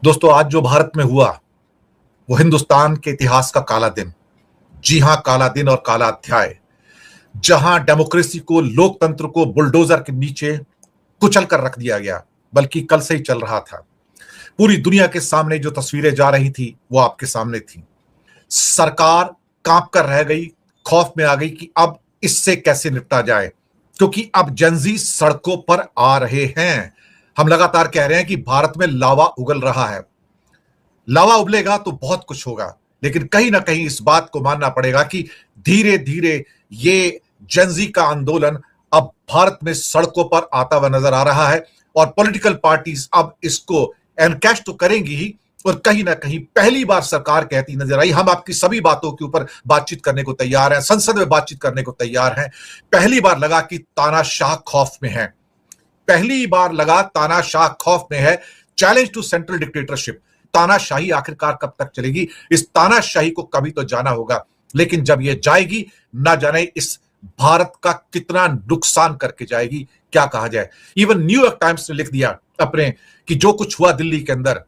दोस्तों, आज जो भारत में हुआ वो हिंदुस्तान के इतिहास का काला दिन। जी हां, काला दिन और काला अध्याय, जहां डेमोक्रेसी को, लोकतंत्र को बुलडोजर के नीचे कुचल कर रख दिया गया, बल्कि कल से ही चल रहा था। पूरी दुनिया के सामने जो तस्वीरें जा रही थी वो आपके सामने थी। सरकार कांप कर रह गई, खौफ में आ गई कि अब इससे कैसे निपटा जाए, क्योंकि अब जनजी सड़कों पर आ रहे हैं। हम लगातार कह रहे हैं कि भारत में लावा उगल रहा है। लावा उबलेगा तो बहुत कुछ होगा, लेकिन कहीं ना कहीं इस बात को मानना पड़ेगा कि धीरे धीरे ये जनजी का आंदोलन अब भारत में सड़कों पर आता हुआ नजर आ रहा है। और पॉलिटिकल पार्टीज अब इसको एनकैश तो करेंगी ही, और कहीं ना कहीं पहली बार सरकार कहती नजर आई, हम आपकी सभी बातों के ऊपर बातचीत करने को तैयार हैं, संसद में बातचीत करने को तैयार हैं। पहली बार लगा कि तानाशाह खौफ में है, पहली बार लगा तानाशाह खौफ में है। Challenge to central dictatorship. तानाशाही आखिरकार कब तक चलेगी? इस तानाशाही को कभी तो जाना होगा, लेकिन जब ये जाएगी, ना जाने इस भारत का कितना नुकसान करके जाएगी, क्या कहा जाए। इवन न्यूयॉर्क टाइम्स ने लिख दिया अपने कि जो कुछ हुआ दिल्ली के अंदर,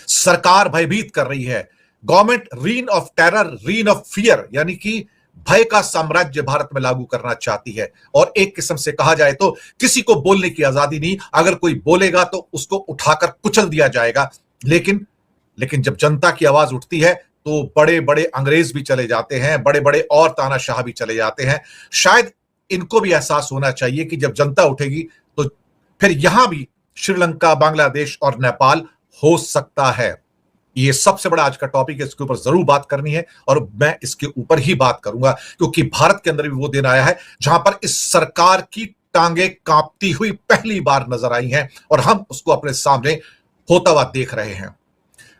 सरकार भयभीत कर रही है। Government reign of terror, reign of fear, यानी कि भय का साम्राज्य भारत में लागू करना चाहती है। और एक किस्म से कहा जाए तो किसी को बोलने की आजादी नहीं, अगर कोई बोलेगा तो उसको उठाकर कुचल दिया जाएगा। लेकिन जब जनता की आवाज उठती है तो बड़े बड़े अंग्रेज भी चले जाते हैं, बड़े बड़े और तानाशाह भी चले जाते हैं। शायद इनको भी एहसास होना चाहिए कि जब जनता उठेगी तो फिर यहां भी श्रीलंका, बांग्लादेश और नेपाल हो सकता है। ये सबसे बड़ा आज का टॉपिक है, इसके ऊपर जरूर बात करनी है और मैं इसके ऊपर ही बात करूंगा, क्योंकि भारत के अंदर भी वो दिन आया है जहां पर इस सरकार की टांगे कांपती हुई पहली बार नजर आई हैं, और हम उसको अपने सामने होता हुआ देख रहे हैं।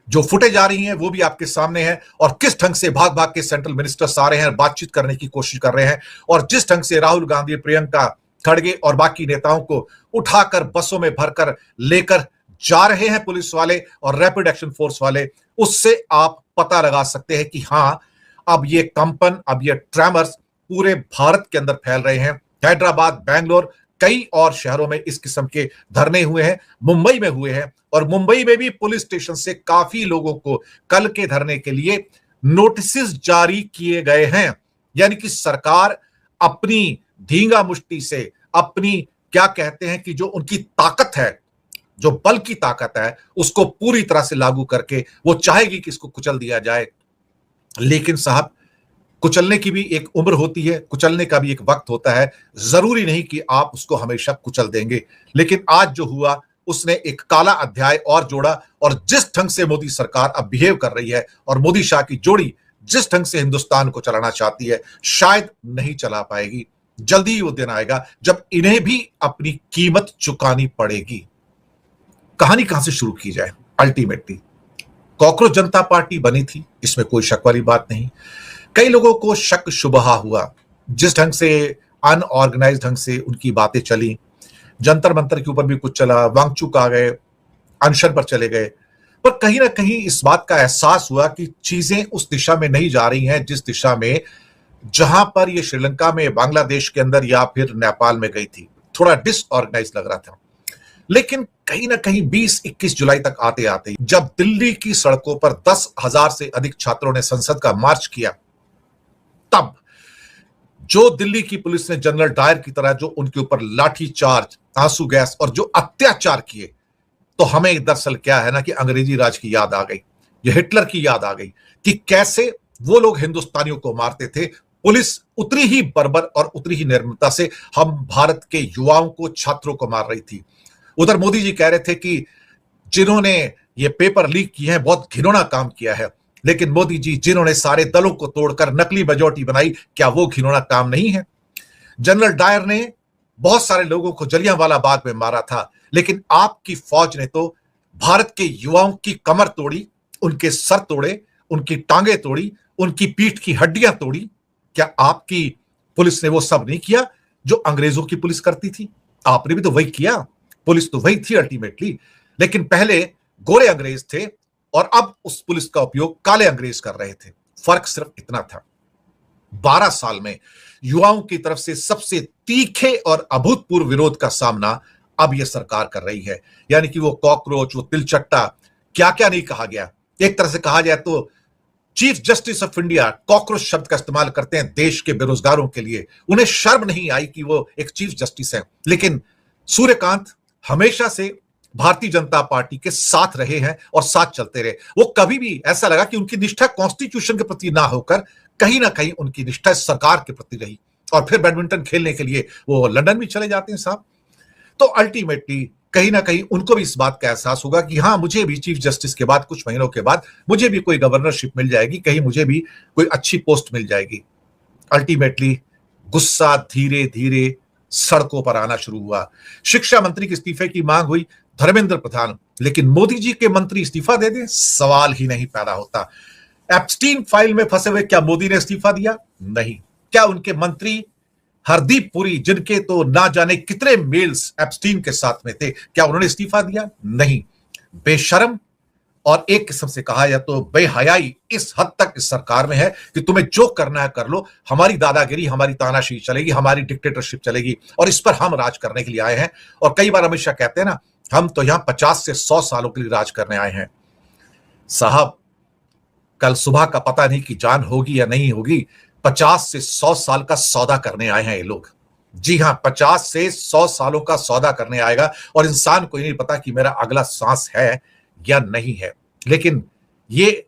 जो फुटेज आ रही हैं वो भी आपके सामने है, और किस ढंग से भाग भाग के सेंट्रल मिनिस्टर्स आ रहे हैं, बातचीत करने की कोशिश कर रहे हैं, और जिस ढंग से राहुल गांधी, प्रियंका खड़गे और बाकी नेताओं को उठाकर बसों में भरकर लेकर जा रहे हैं पुलिस वाले और रैपिड एक्शन फोर्स वाले, उससे आप पता लगा सकते हैं कि हां, अब ये कंपन, अब ये ट्रेमर्स पूरे भारत के अंदर फैल रहे हैं। हैदराबाद, बेंगलोर, कई और शहरों में इस किस्म के धरने हुए हैं, मुंबई में हुए हैं, और मुंबई में भी पुलिस स्टेशन से काफी लोगों को कल के धरने के लिए नोटिस जारी किए गए हैं। यानी कि सरकार अपनी धींगा मुष्टि से, अपनी क्या कहते हैं कि जो उनकी ताकत है, जो बल की ताकत है, उसको पूरी तरह से लागू करके वो चाहेगी कि इसको कुचल दिया जाए। लेकिन साहब, कुचलने की भी एक उम्र होती है, कुचलने का भी एक वक्त होता है। जरूरी नहीं कि आप उसको हमेशा कुचल देंगे। लेकिन आज जो हुआ उसने एक काला अध्याय और जोड़ा, और जिस ढंग से मोदी सरकार अब बिहेव कर रही है और मोदी शाह की जोड़ी जिस ढंग से हिंदुस्तान को चलाना चाहती है, शायद नहीं चला पाएगी। जल्दी ही वो दिन आएगा जब इन्हें भी अपनी कीमत चुकानी पड़ेगी। कहानी कहां से शुरू की जाए? अल्टीमेटली कॉकरोच जनता पार्टी बनी थी, इसमें कोई शक वाली बात नहीं। कई लोगों को शक शुबहा हुआ, जिस ढंग से अनऑर्गेनाइज ढंग से उनकी बातें चली। जंतर मंतर के ऊपर भी कुछ चला, वांगचुक आ गए, अनशन पर चले गए, पर कहीं ना कहीं इस बात का एहसास हुआ कि चीजें उस दिशा में नहीं जा रही हैं जिस दिशा में, जहां पर ये श्रीलंका में, बांग्लादेश के अंदर या फिर नेपाल में गई थी। थोड़ा डिसऑर्गेनाइज लग रहा था। लेकिन कहीं ना कहीं 20-21 जुलाई तक आते आते जब दिल्ली की सड़कों पर 10,000 से अधिक छात्रों ने संसद का मार्च किया, तब जो दिल्ली की पुलिस ने जनरल डायर की तरह जो उनके ऊपर लाठी चार्ज, आंसू गैस और जो अत्याचार किए, तो हमें दरअसल क्या है ना कि अंग्रेजी राज की याद आ गई, ये हिटलर की याद आ गई कि कैसे वो लोग हिंदुस्तानियों को मारते थे। पुलिस उतनी ही बर्बर और उतनी ही निर्ममता से हम भारत के युवाओं को, छात्रों को मार रही थी। उधर मोदी जी कह रहे थे कि जिन्होंने ये पेपर लीक किए हैं बहुत घिनौना काम किया है, लेकिन मोदी जी जिन्होंने सारे दलों को तोड़कर नकली मेजॉरिटी बनाई, क्या वो घिनौना काम नहीं है? जनरल डायर ने बहुत सारे लोगों को जलियांवाला बाग में मारा था, लेकिन आपकी फौज ने तो भारत के युवाओं की कमर तोड़ी, उनके सर तोड़े, उनकी टांगे तोड़ी, उनकी पीठ की हड्डियां तोड़ी। क्या आपकी पुलिस ने वो सब नहीं किया जो अंग्रेजों की पुलिस करती थी? आपने भी तो वही किया, पुलिस तो वही थी अल्टीमेटली। लेकिन पहले गोरे अंग्रेज थे और अब उस पुलिस का उपयोग काले अंग्रेज कर रहे थे। फर्क सिर्फ इतना था। 12 साल में युवाओं की तरफ से सबसे तीखे और अभूतपूर्व विरोध का सामना अब यह सरकार कर रही है। यानी कि वो कॉकरोच, वो तिलचट्टा क्या क्या नहीं कहा गया। एक तरह से कहा जाए तो chief justice of India cockroach शब्द का इस्तेमाल करते हैं देश के बेरोजगारों के लिए। उन्हें शर्म नहीं आई कि वो एक चीफ जस्टिस है। लेकिन सूर्यकांत हमेशा से भारतीय जनता पार्टी के साथ रहे हैं और साथ चलते रहे। वो कभी भी ऐसा लगा कि उनकी निष्ठा कॉन्स्टिट्यूशन के प्रति ना होकर कहीं ना कहीं उनकी निष्ठा सरकार के प्रति रही। और फिर बैडमिंटन खेलने के लिए वो लंदन भी चले जाते हैं साहब। तो अल्टीमेटली कहीं ना कहीं उनको भी इस बात का एहसास होगा कि हाँ, मुझे भी चीफ जस्टिस के बाद कुछ महीनों के बाद मुझे भी कोई गवर्नरशिप मिल जाएगी, कहीं मुझे भी कोई अच्छी पोस्ट मिल जाएगी। अल्टीमेटली गुस्सा धीरे धीरे सड़कों पर आना शुरू हुआ। शिक्षा मंत्री के इस्तीफे की मांग हुई, धर्मेंद्र प्रधान, लेकिन मोदी जी के मंत्री इस्तीफा दे दें, सवाल ही नहीं पैदा होता। एप्स्टीन फाइल में फंसे हुए क्या मोदी ने इस्तीफा दिया? नहीं। क्या उनके मंत्री हरदीप पुरी, जिनके तो ना जाने कितने मेल्स एप्स्टीन के साथ में थे, क्या उन्होंने इस्तीफा दिया? नहीं। बेशर्म और एक किस्म से कहा जाए तो बेहयाई इस हद तक इस सरकार में है कि तुम्हें जो करना है कर लो, हमारी दादागिरी, हमारी तानाशाही चलेगी, हमारी डिक्टेटरशिप चलेगी और इस पर हम राज करने के लिए आए हैं। और कई बार अमित शाह कहते हैं ना, हम तो यहां 50 से 100 सालों के लिए राज करने आए हैं। साहब, कल सुबह का पता नहीं कि जान होगी या नहीं होगी। 50 से 100 साल का सौदा करने आए हैं ये लोग। जी हां, 50 से 100 सालों का सौदा करने आएगा और इंसान को नहीं पता कि मेरा अगला सांस है या नहीं है। लेकिन ये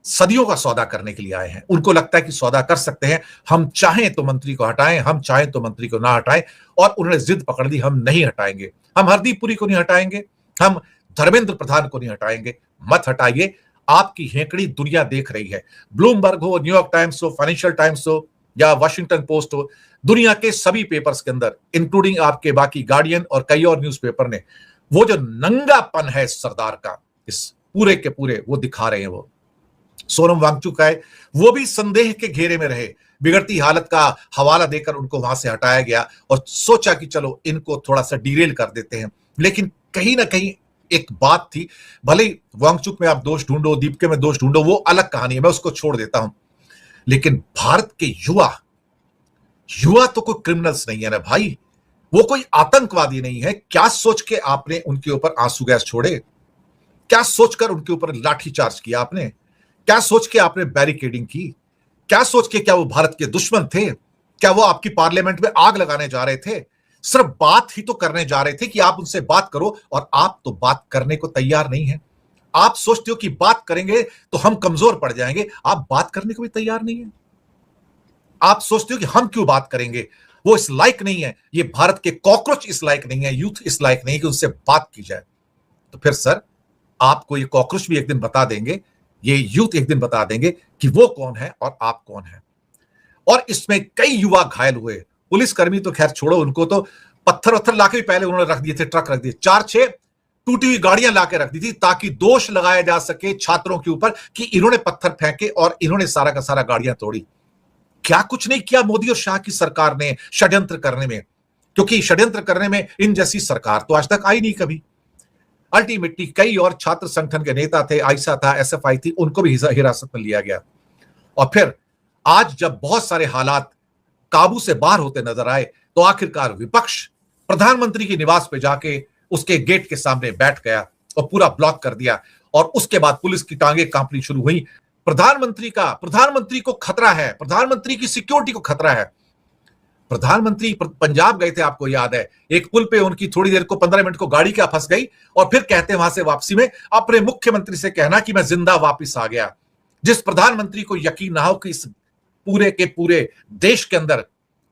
सदियों का सौदा करने के लिए आए हैं। उनको लगता है कि सौदा कर सकते हैं, हम चाहें तो मंत्री को हटाएं, हम चाहें तो मंत्री को ना हटाएं। और उन्होंने जिद पकड़ ली, हम नहीं हटाएंगे, हम हरदीप पुरी को नहीं हटाएंगे, हम धर्मेंद्र प्रधान को नहीं हटाएंगे। मत हटाइए, आपकी हेकड़ी दुनिया देख रही है। ब्लूमबर्ग हो, न्यूयॉर्क टाइम्स हो, फाइनेंशियल टाइम्स हो या वाशिंगटन पोस्ट हो, दुनिया के सभी पेपर्स के अंदर, इंक्लूडिंग आपके बाकी गार्डियन और कई और न्यूज़पेपर ने वो जो नंगापन है सरदार का, इस पूरे के पूरे वो दिखा रहे हैं। वो सोनम वांगचुक है, वो भी संदेह के घेरे में रहे। बिगड़ती हालत का हवाला देकर उनको वहां से हटाया गया और सोचा कि चलो इनको थोड़ा सा डीरेल कर देते हैं। लेकिन कहीं ना कहीं एक बात थी, भले ही वांगचुक में आप दोष ढूंढो, दीपके में दोष ढूंढो, वो अलग कहानी है, मैं उसको छोड़ देता हूं। लेकिन भारत के युवा तो कोई क्रिमिनल्स नहीं है ना भाई, वो कोई आतंकवादी नहीं है। क्या सोच के आपने उनके ऊपर आंसू गैस छोड़े? क्या सोचकर उनके ऊपर लाठीचार्ज किया आपने? क्या सोच के आपने बैरिकेडिंग की? क्या सोच के, क्या वो भारत के दुश्मन थे? क्या वो आपकी पार्लियामेंट में आग लगाने जा रहे थे? सिर्फ बात ही तो करने जा रहे थे कि आप उनसे बात करो, और आप तो बात करने को तैयार नहीं है। आप सोचते हो कि बात करेंगे तो हम कमजोर पड़ जाएंगे, आप बात करने को भी तैयार नहीं है। आप सोचते हो कि हम क्यों बात करेंगे, वो इस लायक नहीं है, ये भारत के कॉकरोच इस लायक नहीं है, यूथ इस लायक नहीं है कि उनसे बात की जाए। तो फिर सर, आपको ये कॉकरोच भी एक दिन बता देंगे, ये यूथ एक दिन बता देंगे कि वो कौन है और आप कौन है। और इसमें कई युवा घायल हुए। पुलिसकर्मी तो खैर छोड़ो, उनको तो पत्थर वत्थर लाके भी पहले उन्होंने रख दिए थे, ट्रक रख दिए, 4-6 टूटी हुई गाड़ियां लाके रख दी थी ताकि दोष लगाया जा सके छात्रों के ऊपर कि इन्होंने पत्थर फेंके और इन्होंने सारा का सारा गाड़ियां तोड़ी। क्या कुछ नहीं किया मोदी और शाह की सरकार ने षड्यंत्र करने में, क्योंकि षड्यंत्र करने में इन जैसी सरकार तो आज तक आई नहीं कभी। अल्टीमेटली कई और छात्र संगठन के नेता थे, आयशा था, एसएफआई थी, उनको भी हिरासत में लिया गया। और फिर आज जब बहुत सारे हालात काबू से बाहर होते नजर आए तो आखिरकार विपक्ष प्रधानमंत्री के निवास पे जाके उसके गेट के सामने बैठ गया और पूरा ब्लॉक कर दिया। और उसके बाद पुलिस की टांगे कांपनी शुरू हुई। प्रधानमंत्री को खतरा है, प्रधानमंत्री की सिक्योरिटी को खतरा है। प्रधानमंत्री पंजाब गए थे, आपको याद है, एक पुल पे उनकी थोड़ी देर को 15 मिनट को गाड़ी क्या फंस गई और फिर कहते हैं वहां से वापसी में अपने मुख्यमंत्री से कहना कि मैं जिंदा वापस आ गया। जिस प्रधानमंत्री को यकीन ना हो कि इस पूरे के पूरे देश के अंदर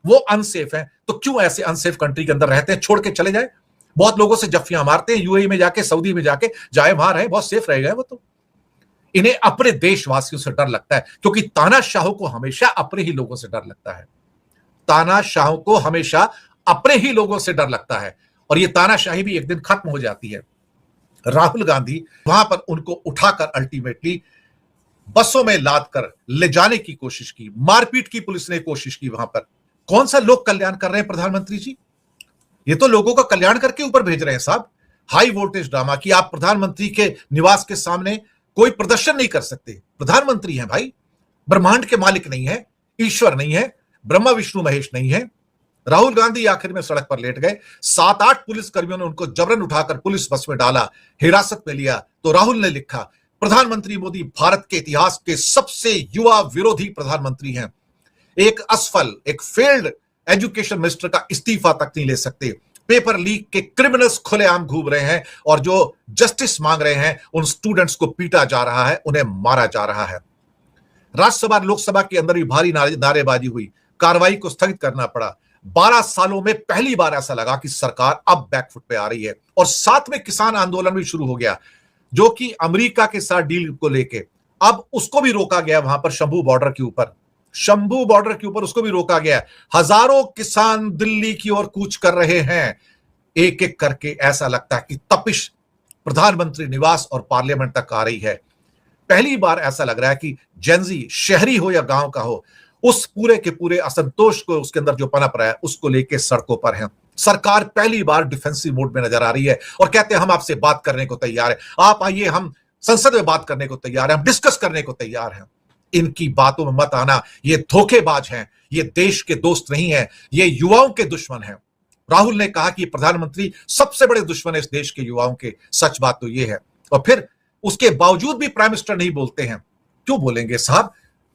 वो अनसेफ है, तो क्यों ऐसे अनसेफ कंट्री के अंदर रहते हैं, छोड़ के चले जाए। बहुत लोगों से जफ्फियां मारते हैं, यूएई में जाके, सऊदी में जाके, जाए वहां रहे, बहुत सेफ रह गए वो तो। इन्हें अपने देशवासियों से डर लगता है, क्योंकि तानाशाहों को हमेशा अपने ही लोगों से डर लगता है। तानाशाहों को हमेशा अपने ही लोगों से डर लगता है, और ये तानाशाही भी एक दिन खत्म हो जाती है। राहुल गांधी वहां पर उनको उठाकर अल्टीमेटली बसों में लाद कर ले जाने की कोशिश की, मारपीट की पुलिस ने कोशिश की वहां पर। कौन सा लोक कल्याण कर रहे हैं प्रधानमंत्री जी? ये तो लोगों का कल्याण करके ऊपर भेज रहे हैं साहब। हाई वोल्टेज ड्रामा कि आप प्रधानमंत्री के निवास के सामने कोई प्रदर्शन नहीं कर सकते। प्रधानमंत्री हैं भाई, ब्रह्मांड के मालिक नहीं है, ईश्वर नहीं है, ब्रह्मा विष्णु महेश नहीं है। राहुल गांधी आखिर में सड़क पर लेट गए। 7-8 पुलिस कर्मियों ने उनको जबरन उठाकर पुलिस बस में डाला, हिरासत में लिया। तो राहुल ने लिखा, प्रधानमंत्री मोदी भारत के इतिहास के सबसे युवा विरोधी प्रधानमंत्री हैं। एक असफल, एक फेल्ड एजुकेशन मिनिस्टर का इस्तीफा तक नहीं ले सकते। पेपर लीक के क्रिमिनल्स खुलेआम घूम रहे हैं और जो जस्टिस मांग रहे हैं, उन स्टूडेंट्स को पीटा जा रहा है, उन्हें मारा जा रहा है। राज्यसभा लोकसभा के अंदर भी भारी नारेबाजी हुई, कार्रवाई को स्थगित करना पड़ा। 12 सालों में पहली बार ऐसा लगा कि सरकार अब बैकफुट पे आ रही है। और साथ में किसान आंदोलन भी शुरू हो गया, जो कि अमेरिका के साथ डील को लेके। अब उसको भी रोका गया, वहां पर शंभू बॉर्डर के ऊपर, शंभू बॉर्डर के ऊपर उसको भी रोका गया। हजारों किसान दिल्ली की ओर कूच कर रहे हैं। एक एक करके ऐसा लगता है कि तपिश प्रधानमंत्री निवास और पार्लियामेंट तक आ रही है। पहली बार ऐसा लग रहा है कि जेनजी, शहरी हो या गांव का हो, उस पूरे के पूरे असंतोष को उसके अंदर जो पनप रहा है, उसको लेके सड़कों पर है। सरकार पहली बार डिफेंसिव मोड में नजर आ रही है और कहते हैं हम आपसे बात करने को तैयार है, आप आइए, हम संसद में बात करने को तैयार है, हम डिस्कस करने को तैयार हैं। इनकी बातों में मत आना, ये धोखेबाज हैं, ये देश के दोस्त नहीं है, ये युवाओं के दुश्मन हैं। राहुल ने कहा कि प्रधानमंत्री सबसे बड़े दुश्मन है इस देश के युवाओं के। सच बात तो ये है। और फिर उसके बावजूद भी प्राइम मिनिस्टर नहीं बोलते हैं। क्यों बोलेंगे साहब?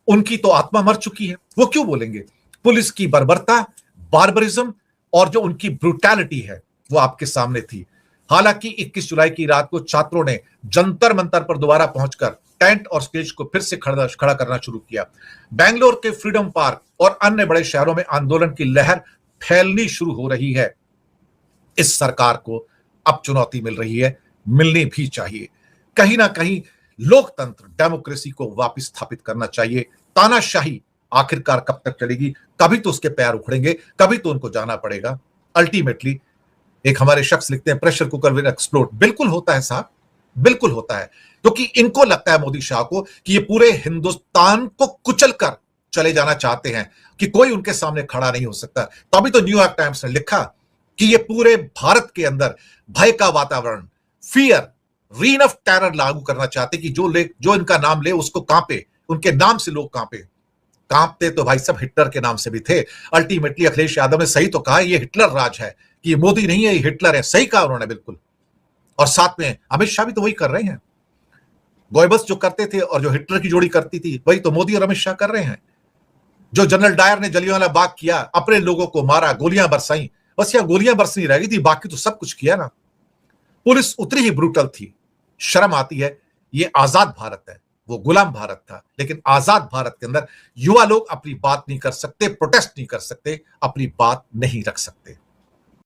उनकी तो आत्मा मर चुकी है, वो क्यों बोलेंगे? पुलिस की बर्बरता, बार्बरिज्म और जो उनकी ब्रूटैलिटी है, वो आपके सामने थी। हालांकि 21 जुलाई की रात को छात्रों ने जंतर मंतर पर दोबारा पहुंचकर टेंट और स्टेज को फिर से खड़ा करना शुरू किया। बेंगलोर के फ्रीडम पार्क और अन्य बड़े शहरों में आंदोलन की लहर फैलनी शुरू हो रही है। इस सरकार को अब चुनौती मिल रही है, मिलनी भी चाहिए। कहीं ना कहीं लोकतंत्र, डेमोक्रेसी को वापस स्थापित करना चाहिए। तानाशाही आखिरकार कब तक चलेगी? कभी तो उसके पैर उखड़ेंगे, कभी तो उनको जाना पड़ेगा। अल्टीमेटली एक हमारे शख्स लिखते हैं, प्रेशर कुकर विल एक्सप्लोड। बिल्कुल होता है साहब, बिल्कुल होता है, क्योंकि इनको लगता है, मोदी शाह को, कि ये पूरे हिंदुस्तान को कुचल कर चले जाना चाहते हैं, कि कोई उनके सामने खड़ा नहीं हो सकता। तभी तो न्यूयॉर्क टाइम्स ने लिखा कि ये पूरे भारत के अंदर भय का वातावरण, फियर, रीन ऑफ टेरर लागू करना चाहते कि जो इनका नाम ले उसको कांपे, उनके नाम से लोग कांपे। कांपते तो भाई सब हिटलर के नाम से भी थे। अल्टीमेटली अखिलेश यादव ने सही तो कहा, ये हिटलर राज है, कि ये मोदी नहीं है, ये हिटलर है। सही कहा उन्होंने, बिल्कुल। और साथ में अमित शाह भी तो वही कर रहे हैं। गोयबल्स जो करते थे और जो हिटलर की जोड़ी करती थी, वही तो मोदी और अमित शाह कर रहे हैं। जो जनरल डायर ने जलियांवाला बाग किया, अपने लोगों को मारा, गोलियां बरसाई, बस यहां गोलियां बरसनी रह गई थी, बाकी तो सब कुछ किया ना। पुलिस उतनी ही ब्रूटल थी। शर्म आती है। ये आजाद भारत है, वो गुलाम भारत था। लेकिन आजाद भारत के अंदर युवा लोग अपनी बात नहीं कर सकते, प्रोटेस्ट नहीं कर सकते, अपनी बात नहीं रख सकते।